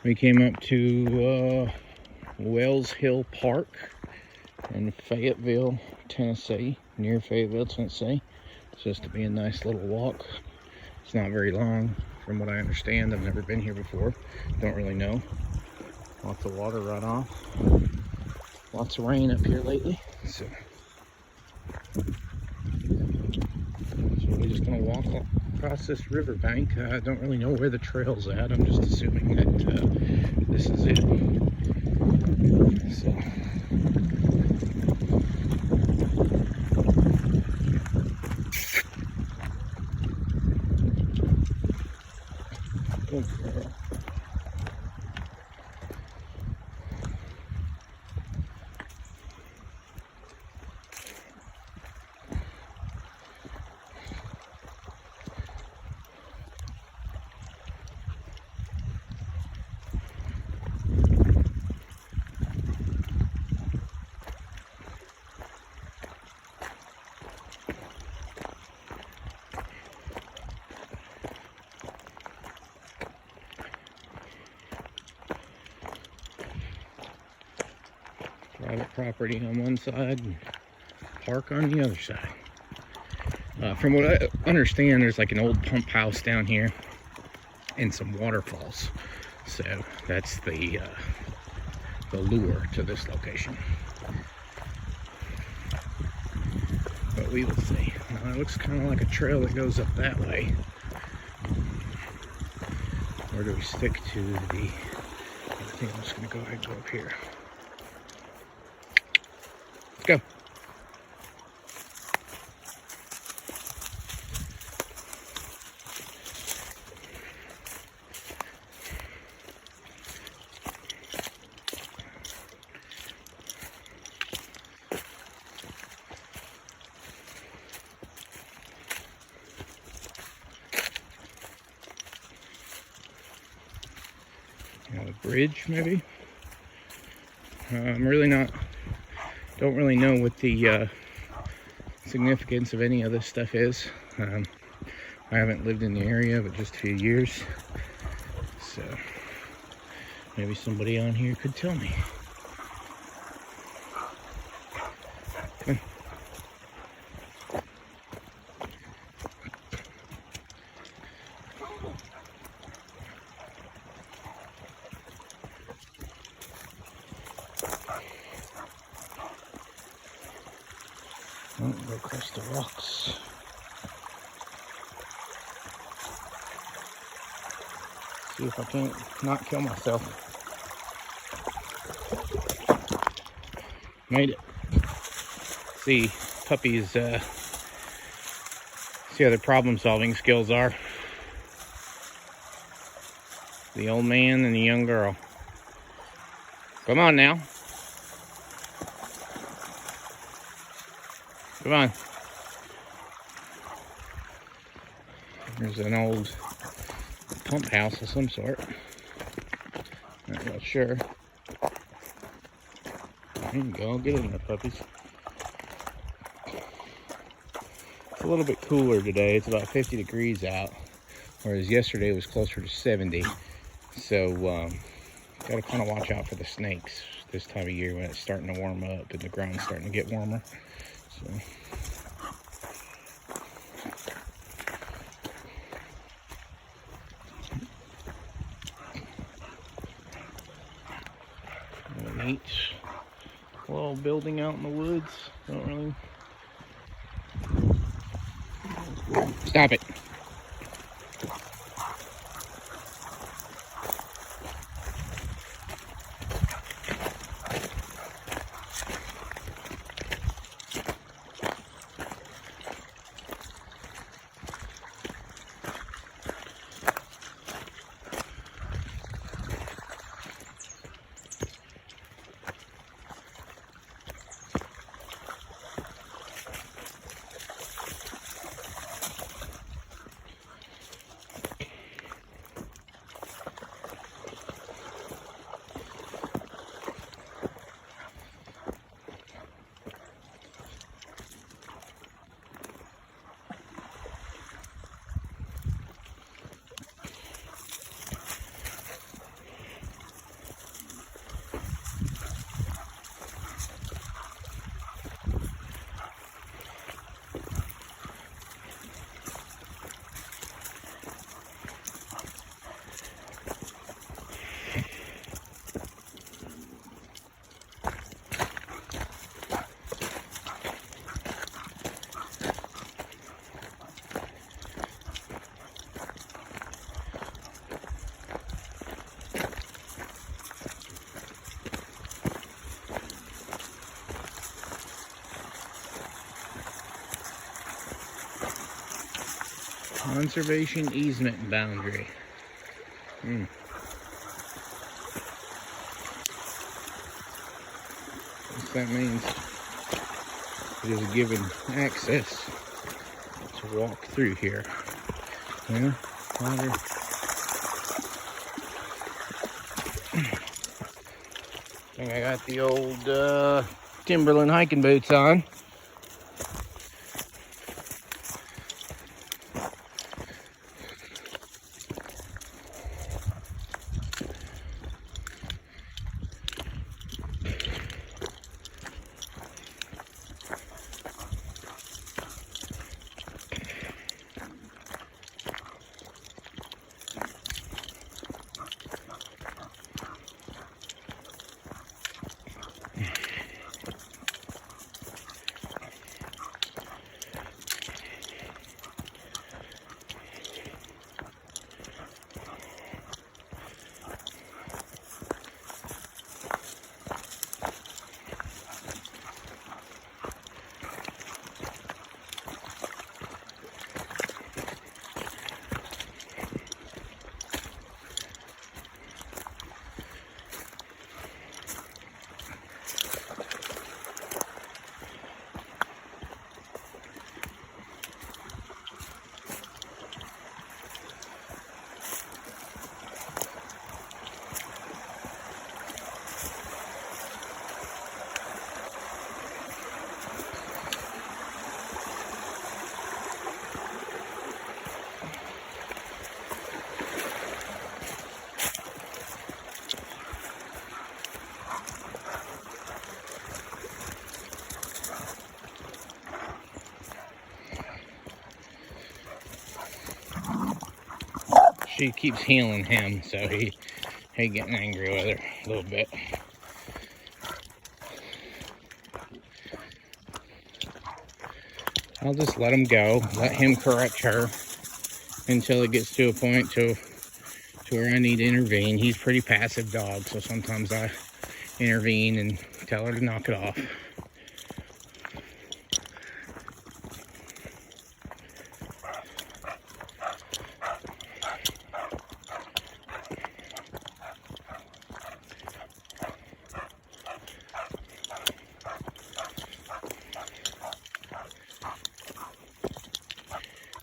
We came up to Wells Hill Park in Fayetteville, Tennessee, near Fayetteville, Tennessee. It's supposed to be a nice little walk. It's not very long, from what I understand. I've never been here before. Don't really know. Lots of water runoff. Lots of rain up here lately. So we're just gonna walk across this riverbank. I don't really know where the trail's at. I'm just assuming that this is it. So good girl. Private property on one side and park on the other side. From what I understand, there's like an old pump house down here and some waterfalls. So that's the lure to this location. But we will see. It looks kind of like a trail that goes up that way. Or do we stick to the... I think I'm just going to go ahead and go up here. Let's go. A bridge, maybe. Don't really know what the significance of any of this stuff is. I haven't lived in the area but just a few years, so maybe somebody on here could tell me. Come on. Oh, go across the rocks. See if I can't not kill myself. Made it. See, puppies, see how their problem-solving skills are. The old man and the young girl. Come on now. Come on. There's an old pump house of some sort. Not real sure. There you go. Get in there, puppies. It's a little bit cooler today. It's about 50 degrees out, whereas yesterday was closer to 70. So, got to kind of watch out for the snakes this time of year when it's starting to warm up and the ground's starting to get warmer. So. Neat little building out in the woods. Don't really. Stop it. Conservation easement boundary. What that means, it is given access to walk through here. Yeah, water. I think I got the old Timberland hiking boots on. She keeps healing him, so he getting angry with her a little bit. I'll just let him go, let him correct her until it gets to a point to where I need to intervene. He's a pretty passive dog, so sometimes I intervene and tell her to knock it off.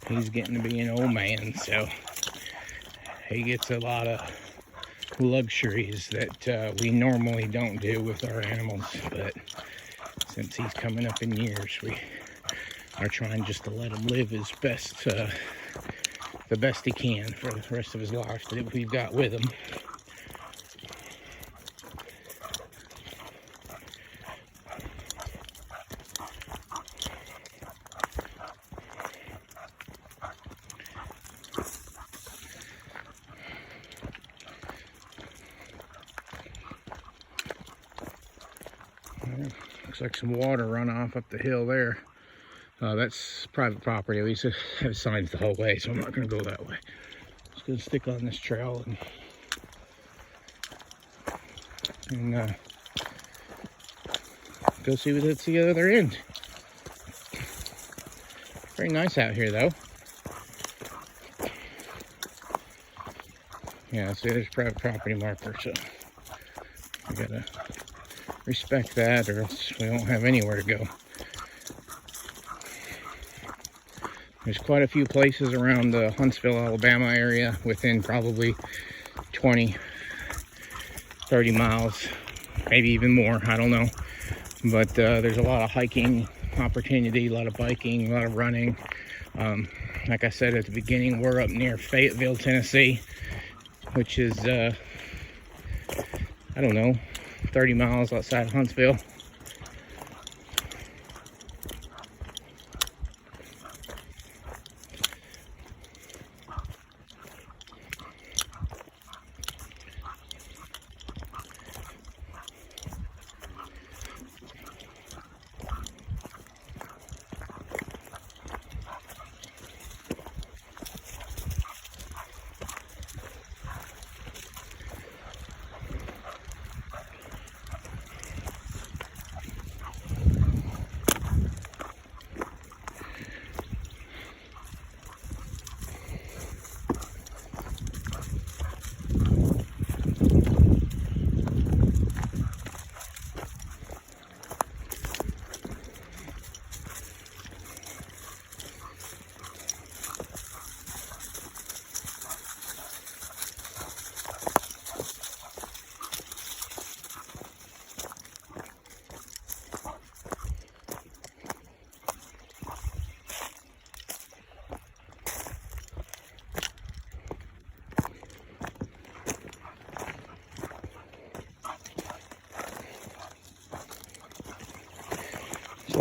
He's getting to be an old man, so he gets a lot of luxuries that we normally don't do with our animals. But since he's coming up in years, we are trying just to let him live his best, the best he can for the rest of his life that we've got with him. Looks like some water runoff up the hill there. That's private property. At least it has signs the whole way, so I'm not going to go that way. Just going to stick on this trail and go see what's the other end. Very nice out here, though. Yeah, see, there's private property marker, so I gotta respect that, or else we won't have anywhere to go. There's quite a few places around the Huntsville, Alabama area within probably 20, 30 miles, maybe even more, I don't know. But there's a lot of hiking opportunity, a lot of biking, a lot of running. Like I said at the beginning, we're up near Fayetteville, Tennessee, which is, I don't know, 30 miles outside of Huntsville.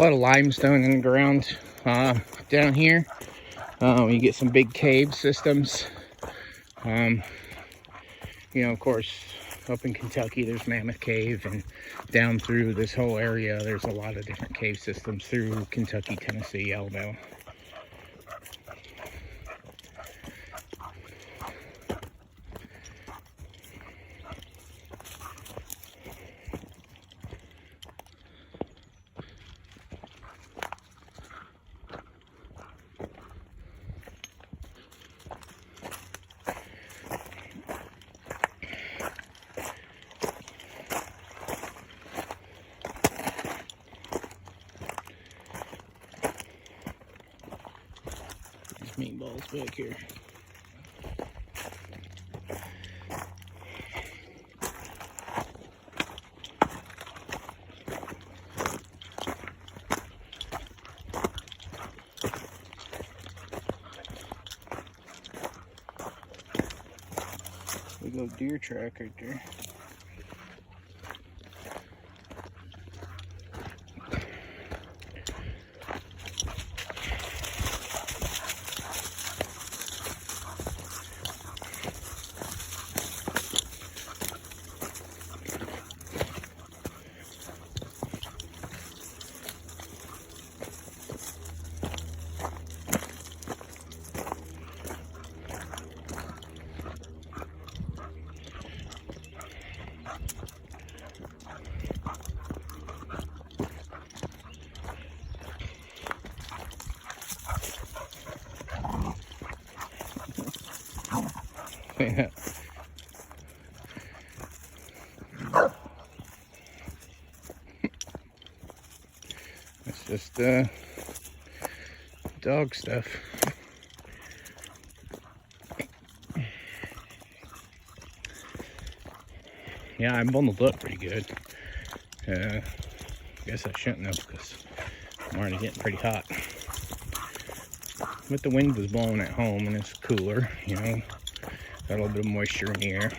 lot of limestone in the ground down here. You get some big cave systems. You know, of course, up in Kentucky, there's Mammoth Cave, and down through this whole area, there's a lot of different cave systems through Kentucky, Tennessee, Alabama. Meatballs back here. We go deer track right there. It's just dog stuff. Yeah, I bundled up pretty good. Guess I shouldn't have, because I'm already getting pretty hot. But the wind was blowing at home and it's cooler, you know. Got a little bit of moisture in the air.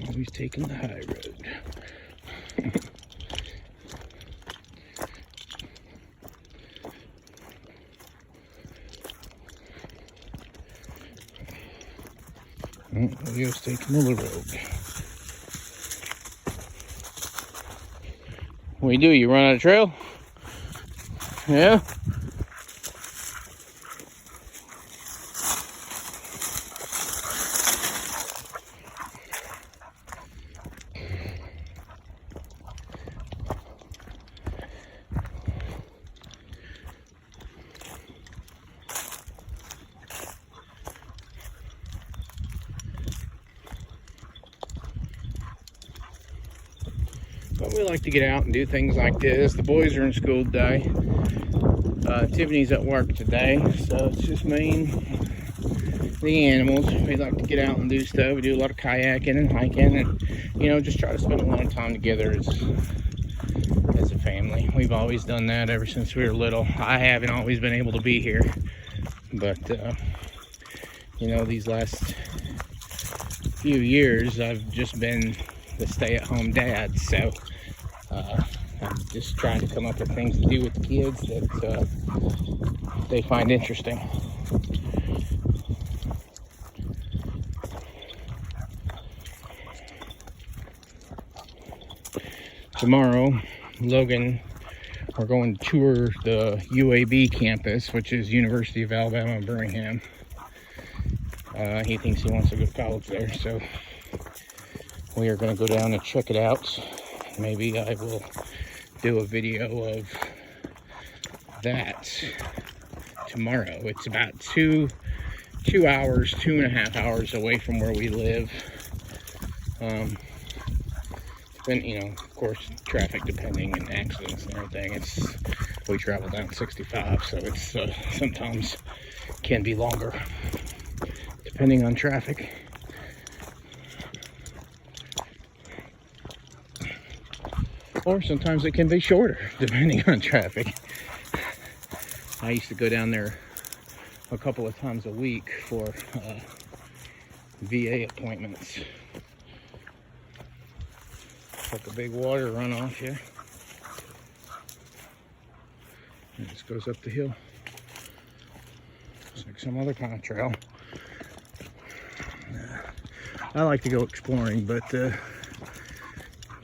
Always taking the high road. Leo's taking the road. What do you do? You run out of trail? Yeah? But we like to get out and do things like this. The boys are in school today. Tiffany's at work today, so it's just me and the animals. We like to get out and do stuff. We do a lot of kayaking and hiking, and you know, just try to spend a lot of time together as a family. We've always done that ever since we were little. I haven't always been able to be here, but you know, these last few years I've just been the stay-at-home dad, so I'm just trying to come up with things to do with the kids that they find interesting. Tomorrow, Logan, we're going to tour the UAB campus, which is University of Alabama, Birmingham. He thinks he wants to go to college there, so we are going to go down and check it out. Maybe I will do a video of that tomorrow. It's about 2.5 hours away from where we live. You know, of course, traffic depending and accidents and everything. We travel down 65, so it's sometimes can be longer depending on traffic. or sometimes it can be shorter depending on traffic. I used to go down there a couple of times a week for VA appointments. Like a big water runoff here. It just goes up the hill. It's like some other kind of trail. I like to go exploring, but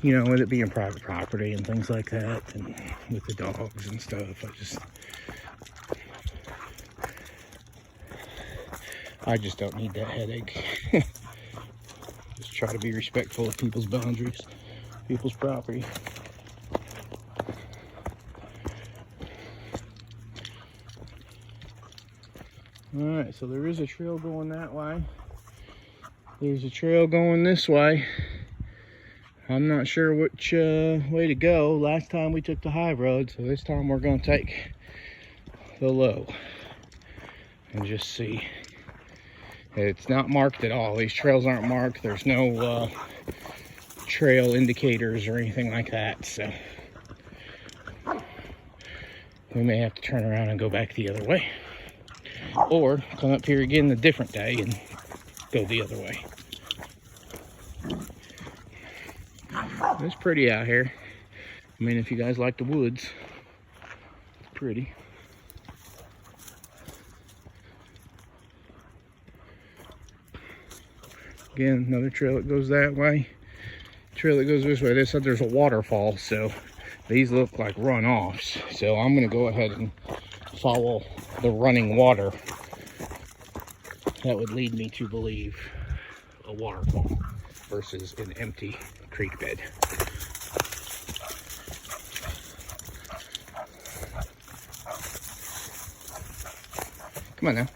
you know, with it being private property and things like that, and with the dogs and stuff, I just don't need that headache. Just try to be respectful of people's boundaries, people's property. Alright, so there is a trail going that way. There's a trail going this way. I'm not sure which way to go. Last time we took the high road, so this time we're going to take the low and just see. It's not marked at all. These trails aren't marked. There's no trail indicators or anything like that, so we may have to turn around and go back the other way, or come up here again a different day and go the other way. It's pretty out here. I mean, if you guys like the woods, it's pretty. Again, another trail that goes that way. Trail that goes this way. This side there's a waterfall, so these look like runoffs. So I'm gonna go ahead and follow the running water. That would lead me to believe a waterfall versus an empty creek bed. Come on now.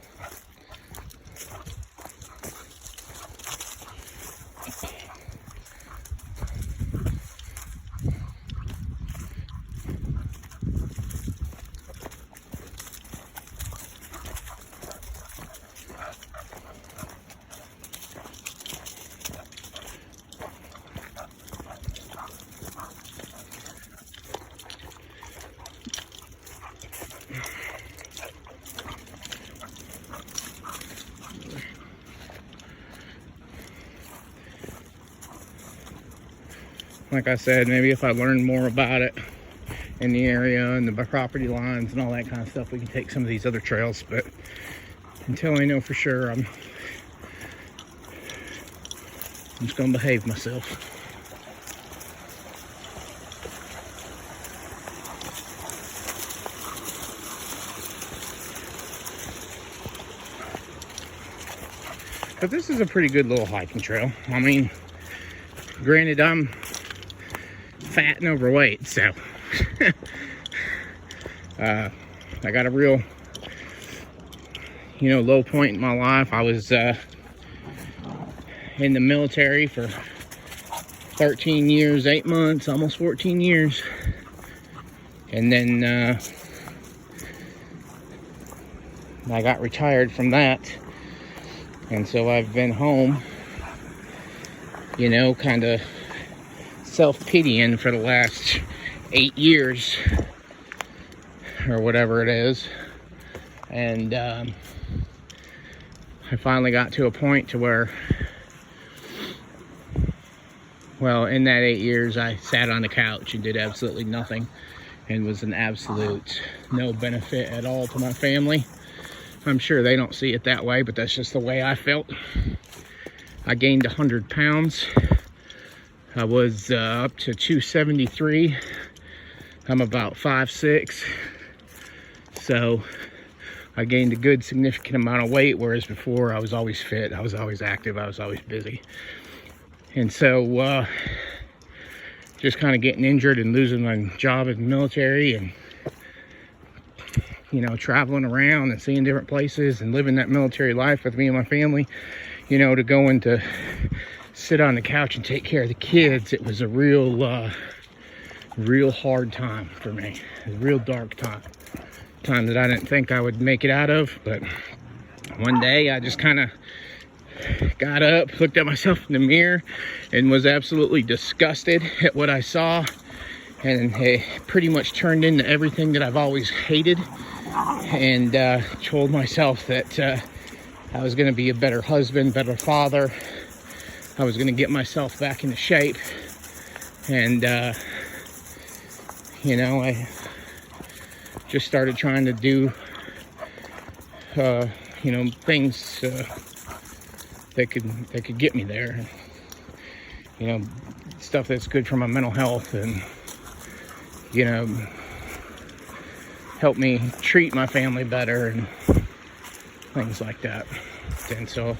Like I said, maybe if I learn more about it in the area and the property lines and all that kind of stuff, we can take some of these other trails. But until I know for sure, I'm just gonna behave myself. But this is a pretty good little hiking trail. I mean, granted, I'm fat and overweight, so I got a real, low point in my life. I was in the military for 13 years, 8 months, almost 14 years. And then I got retired from that. And so I've been home, kind of self-pitying for the last 8 years or whatever it is. And I finally got to a point to where, well, in that 8 years, I sat on the couch and did absolutely nothing and was an absolute no benefit at all to my family. I'm sure they don't see it that way, but that's just the way I felt. I gained 100 pounds. I was up to 273. I'm about 5'6". So I gained a good significant amount of weight, whereas before I was always fit, I was always active, I was always busy. And so just kind of getting injured and losing my job in the military and traveling around and seeing different places and living that military life with me and my family, to go into sit on the couch and take care of the kids, it was a real hard time for me. A real dark time that I didn't think I would make it out of. But one day I just kind of got up, looked at myself in the mirror, and was absolutely disgusted at what I saw. and it pretty much turned into everything that I've always hated. And told myself that I was going to be a better husband, better father. I was going to get myself back into shape. And, you know, I just started trying to do, you know, things that could get me there. You know, stuff that's good for my mental health and, you know, help me treat my family better and things like that. And so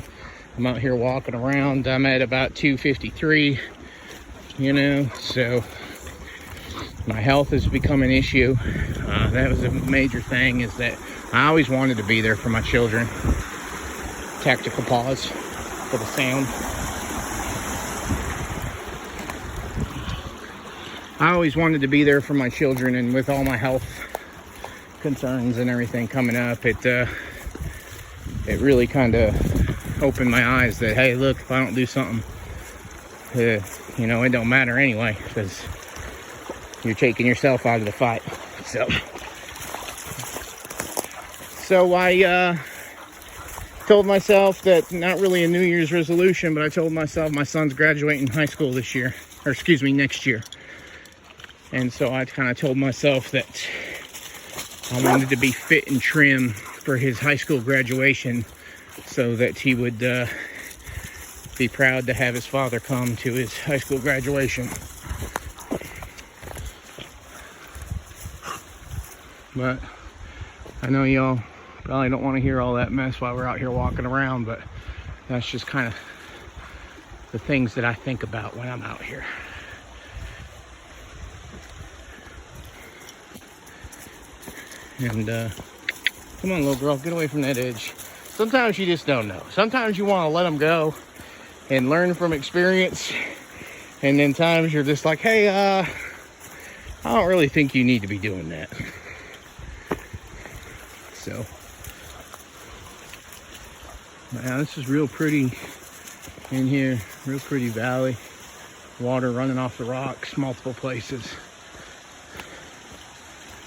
I'm out here walking around. I'm at about 253, you know, so my health has become an issue. That was a major thing, is that I always wanted to be there for my children. Tactical pause for the sound. I always wanted to be there for my children, and with all my health concerns and everything coming up, it really kind of opened my eyes that, hey, look, if I don't do something, you know, it don't matter anyway, because you're taking yourself out of the fight. So I told myself that, not really a New Year's resolution, but I told myself my son's graduating high school this year, or excuse me, next year. And so I kind of told myself that I wanted to be fit and trim for his high school graduation, so that he would be proud to have his father come to his high school graduation. But I know y'all probably don't want to hear all that mess while we're out here walking around, but that's just kind of the things that I think about when I'm out here. And come on, little girl, get away from that edge. Sometimes you just don't know. Sometimes you want to let them go and learn from experience. And then times you're just like, hey, I don't really think you need to be doing that. So, man, this is real pretty in here. Real pretty valley. Water running off the rocks, multiple places.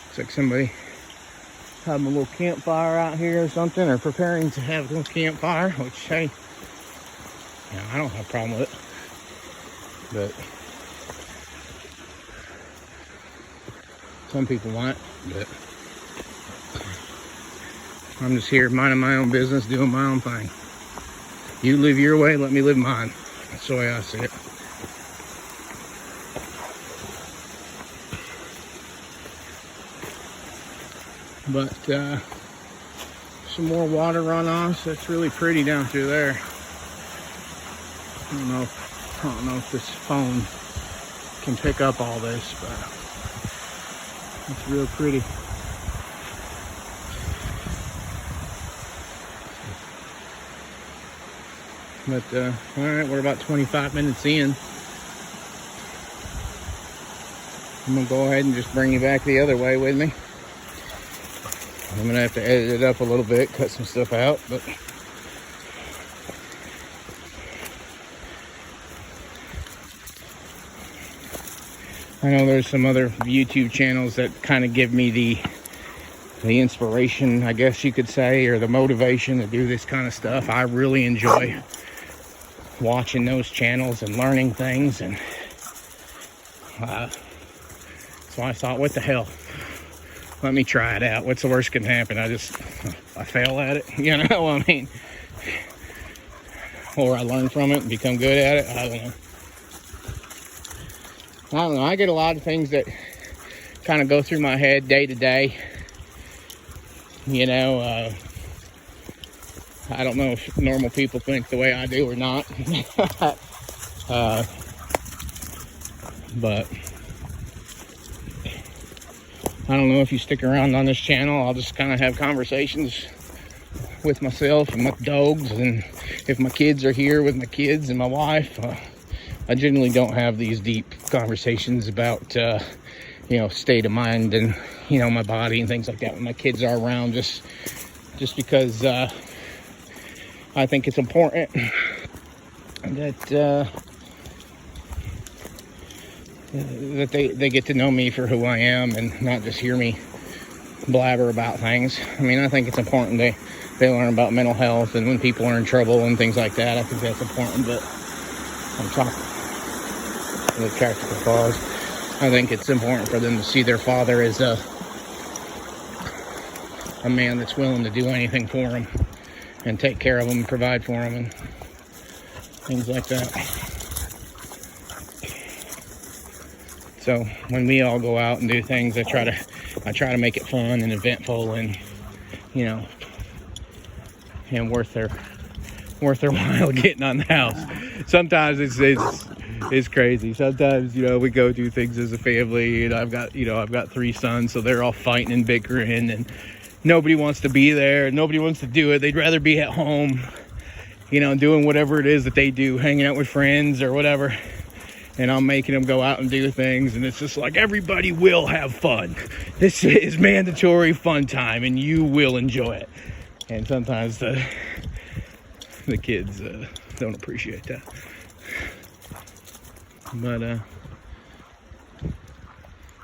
Looks like somebody having a little campfire out here or something, or preparing to have a little campfire, which, hey, you know, I don't have a problem with it, but some people might. But I'm just here minding my own business, doing my own thing. You live your way, let me live mine. That's the way I see it. But some more water runoffs. That's really pretty down through there. I don't know if this phone can pick up all this, but it's real pretty. But all right, we're about 25 minutes in. I'm gonna go ahead and just bring you back the other way with me. I'm gonna have to edit it up a little bit, cut some stuff out, but I know there's some other YouTube channels that kind of give me the inspiration, I guess you could say, or the motivation to do this kind of stuff. I really enjoy watching those channels and learning things, and so I thought, what the hell? Let me try it out. What's the worst can happen? I fail at it, you know? I mean, or I learn from it and become good at it. I don't know. I get a lot of things that kind of go through my head day to day. You know, I don't know if normal people think the way I do or not. But I don't know, if you stick around on this channel, I'll just kind of have conversations with myself and my dogs, and if my kids are here with my kids and my wife. I generally don't have these deep conversations about, you know, state of mind and, you know, my body and things like that when my kids are around, just because I think it's important that that they get to know me for who I am and not just hear me blabber about things. I mean, I think it's important they learn about mental health and when people are in trouble and things like that. I think that's important, but I'm talking the practical cause. I think it's important for them to see their father as a man that's willing to do anything for them and take care of them and provide for them and things like that. So when we all go out and do things, I try to make it fun and eventful and, you know, and worth their while getting on the house. Sometimes it's crazy. Sometimes, you know, we go do things as a family, and I've got 3 sons, so they're all fighting and bickering, and nobody wants to be there. Nobody wants to do it. They'd rather be at home, you know, doing whatever it is that they do, hanging out with friends or whatever. And I'm making them go out and do things, and it's just like, everybody will have fun. This is mandatory fun time, and you will enjoy it. And sometimes the kids don't appreciate that. But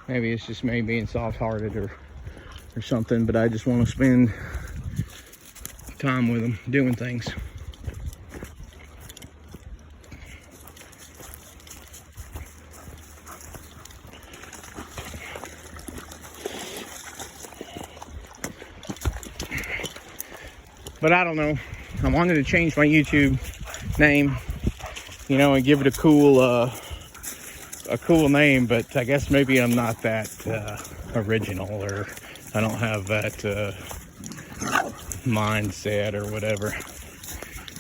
maybe it's just me being soft-hearted or something, but I just want to spend time with them doing things. But I don't know. I wanted to change my YouTube name, you know, and give it a cool name. But I guess maybe I'm not that original, or I don't have that mindset or whatever.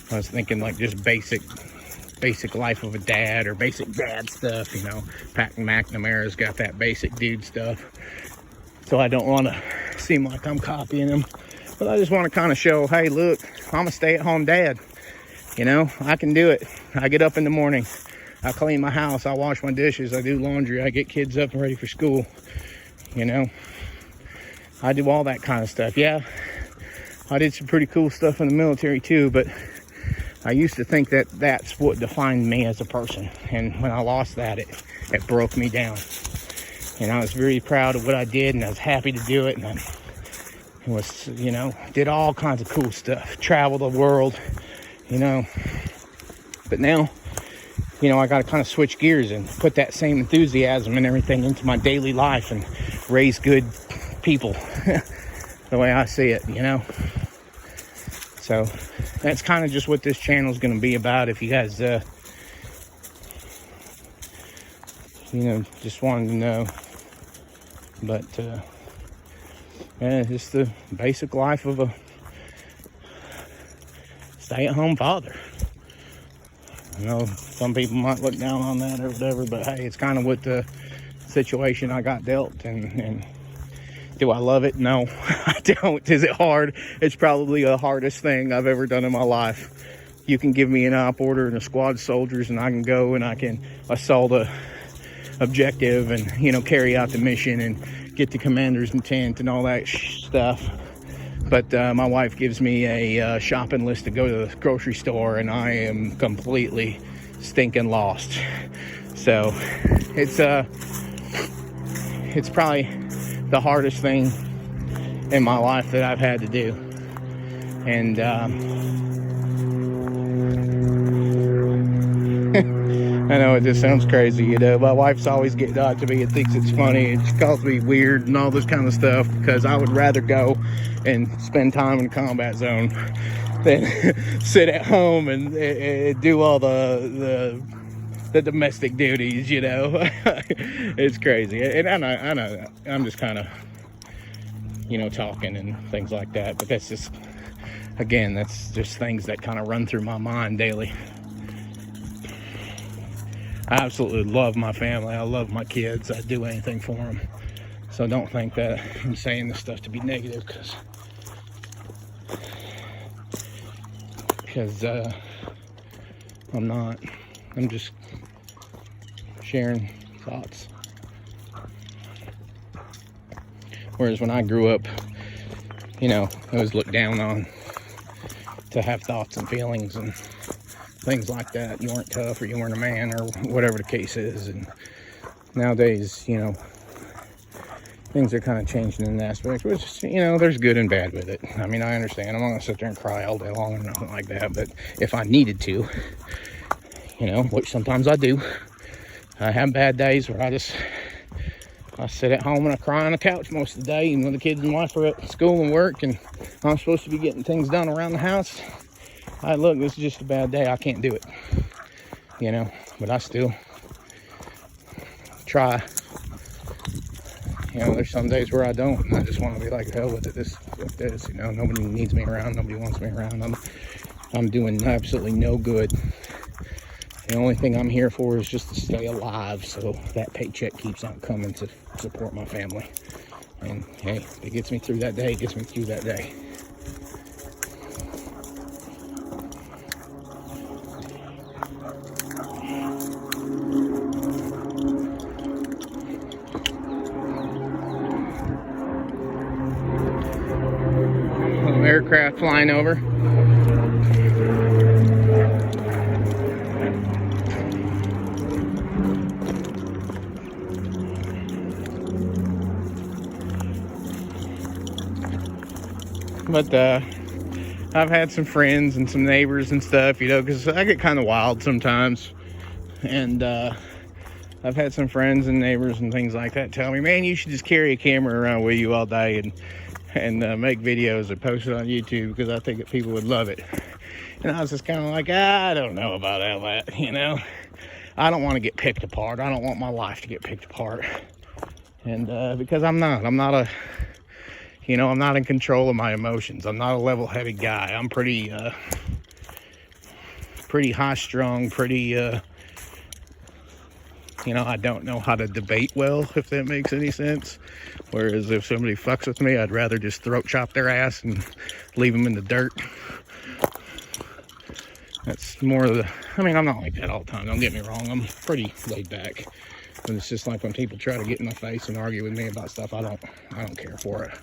I was thinking like just basic life of a dad, or basic dad stuff, you know. Pat McNamara's got that basic dude stuff. So I don't want to seem like I'm copying him. But I just want to kind of show, hey, look, I'm a stay-at-home dad. You know, I can do it. I get up in the morning. I clean my house. I wash my dishes. I do laundry. I get kids up and ready for school. You know, I do all that kind of stuff. Yeah, I did some pretty cool stuff in the military too, but I used to think that that's what defined me as a person. And when I lost that, it broke me down. And I was very proud of what I did, and I was happy to do it. And I was, you know, did all kinds of cool stuff, traveled the world, you know. But now, you know, I got to kind of switch gears and put that same enthusiasm and everything into my daily life and raise good people the way I see it, you know. So that's kind of just what this channel is going to be about. If you guys, you know, just wanted to know. But, yeah, just the basic life of a stay-at-home father. I know some people might look down on that or whatever, but hey, it's kind of what the situation I got dealt. And do I love it? No, I don't. Is it hard? It's probably the hardest thing I've ever done in my life. You can give me an op order and a squad of soldiers, and I can go and I can assault a objective and, you know, carry out the mission and get the commander's intent and all that stuff. But my wife gives me a shopping list to go to the grocery store, and I am completely stinking lost. So it's probably the hardest thing in my life that I've had to do. And I know it just sounds crazy, you know. My wife's always getting on to me and thinks it's funny, and she calls me weird and all this kind of stuff, because I would rather go and spend time in a combat zone than sit at home and do all the domestic duties, you know. It's crazy. And I know I'm just kind of, you know, talking and things like that, but that's just, again, that's just things that kind of run through my mind daily. I absolutely love my family. I love my kids. I'd do anything for them. So don't think that I'm saying this stuff to be negative, because I'm not. I'm just sharing thoughts. Whereas when I grew up, you know, I was looked down on to have thoughts and feelings and things like that. You weren't tough, or you weren't a man, or whatever the case is. And nowadays, you know, things are kind of changing in that aspect, which, you know, there's good and bad with it. I mean, I understand. I'm not gonna sit there and cry all day long or nothing like that, but if I needed to, you know, which sometimes I do, I have bad days where I sit at home and I cry on the couch most of the day, and when the kids and wife are at school and work and I'm supposed to be getting things done around the house, look, this is just a bad day, I can't do it, you know, but I still try. You know, there's some days where I don't, and I just want to be like, hell with it, this, you know, nobody needs me around, nobody wants me around, I'm doing absolutely no good. The only thing I'm here for is just to stay alive, so that paycheck keeps on coming to support my family. And hey, if it gets me through that day, it gets me through that day. Little aircraft flying over. But I've had some friends and some neighbors and stuff, you know, because I get kind of wild sometimes. And I've had some friends and neighbors and things like that tell me, man, you should just carry a camera around with you all day and make videos and post it on YouTube, because I think that people would love it. And I was just kind of like, I don't know about all that, you know. I don't want to get picked apart. I don't want my life to get picked apart. And because I'm not you know, I'm not in control of my emotions. I'm not a level-headed guy. I'm pretty high-strung, you know, I don't know how to debate well, if that makes any sense. Whereas if somebody fucks with me, I'd rather just throat chop their ass and leave them in the dirt. That's more of the, I mean, I'm not like that all the time, don't get me wrong. I'm pretty laid back. But it's just like when people try to get in my face and argue with me about stuff, I don't care for it.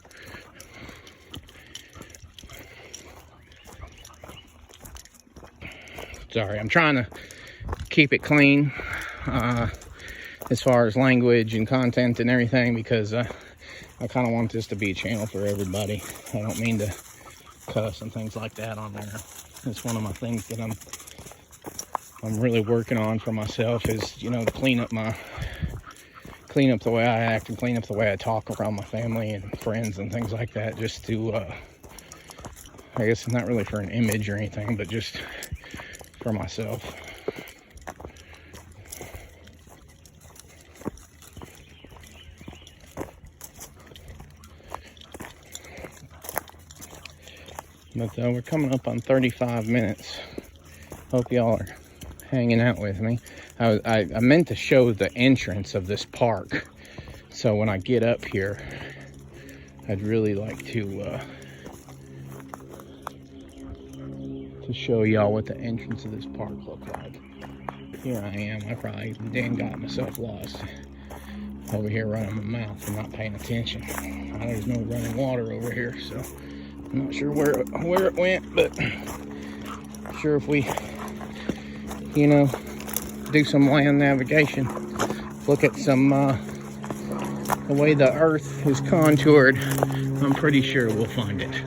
Sorry, I'm trying to keep it clean as far as language and content and everything, because I kind of want this to be a channel for everybody. I don't mean to cuss and things like that on there. It's one of my things that I'm really working on for myself, is, you know, to clean up the way I act and clean up the way I talk around my family and friends and things like that, just to I guess not really for an image or anything, but just for myself. But we're coming up on 35 minutes. Hope y'all are hanging out with me. I meant to show the entrance of this park, so when I get up here, I'd really like to show y'all what the entrance of this park looks like. Here I am. I probably damn got myself lost over here running my mouth and not paying attention. There's no running water over here, so I'm not sure where it went, but sure, if we, you know, do some land navigation, look at some the way the earth is contoured, I'm pretty sure we'll find it.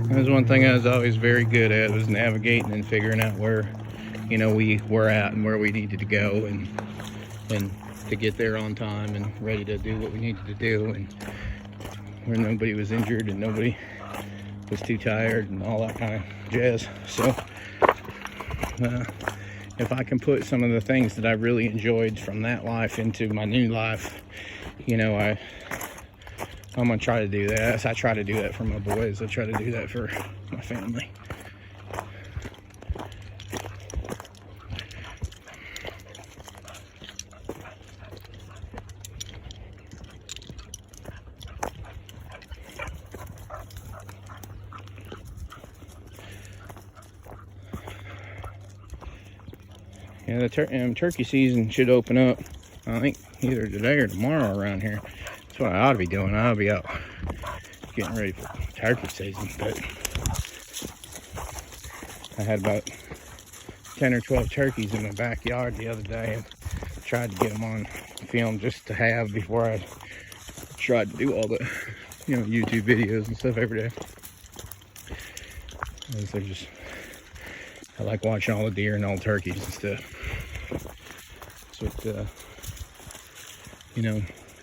That's one thing I was always very good at, was navigating and figuring out where, you know, we were at and where we needed to go, and to get there on time and ready to do what we needed to do, and where nobody was injured and nobody was too tired and all that kind of jazz. So if I can put some of the things that I really enjoyed from that life into my new life, you know, I'm gonna try to do that. I try to do that for my boys. I try to do that for my family. Yeah, the turkey season should open up, I think, either today or tomorrow around here. That's what I ought to be doing. I ought to be out getting ready for turkey season. But I had about 10 or 12 turkeys in my backyard the other day and tried to get them on film just to have before I tried to do all the, YouTube videos and stuff every day. They're just, I like watching all the deer and all the turkeys and stuff. So,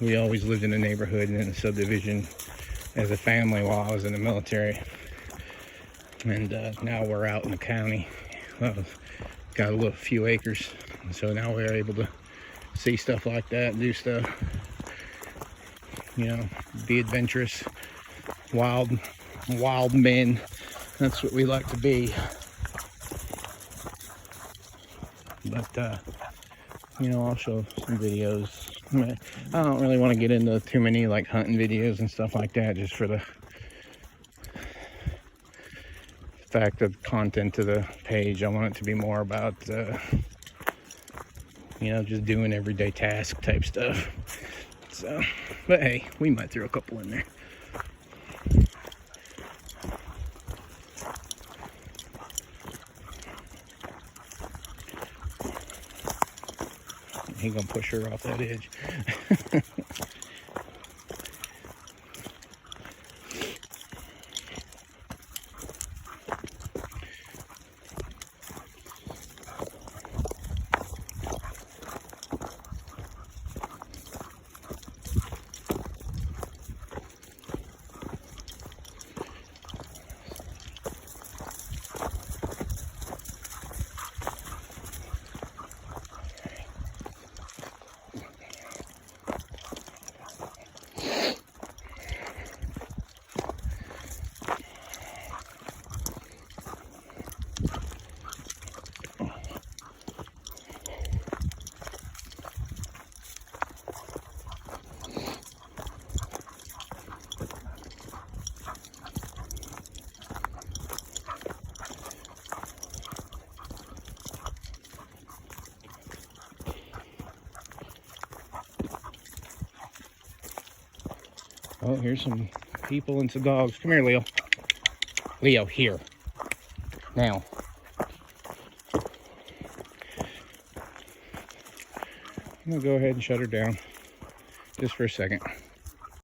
we always lived in a neighborhood and in a subdivision as a family while I was in the military. And now we're out in the county. Got a few acres. And so now we're able to see stuff like that and do stuff. Be adventurous, wild men. That's what we like to be. But, I'll show some videos. I don't really want to get into too many like hunting videos and stuff like that, just for the fact of content of the page. I want it to be more about, just doing everyday task type stuff. So, but hey, we might throw a couple in there. He gonna push her off that edge. Oh, here's some people and some dogs. Come here, Leo. Leo, here. Now. I'm going to go ahead and shut her down just for a second.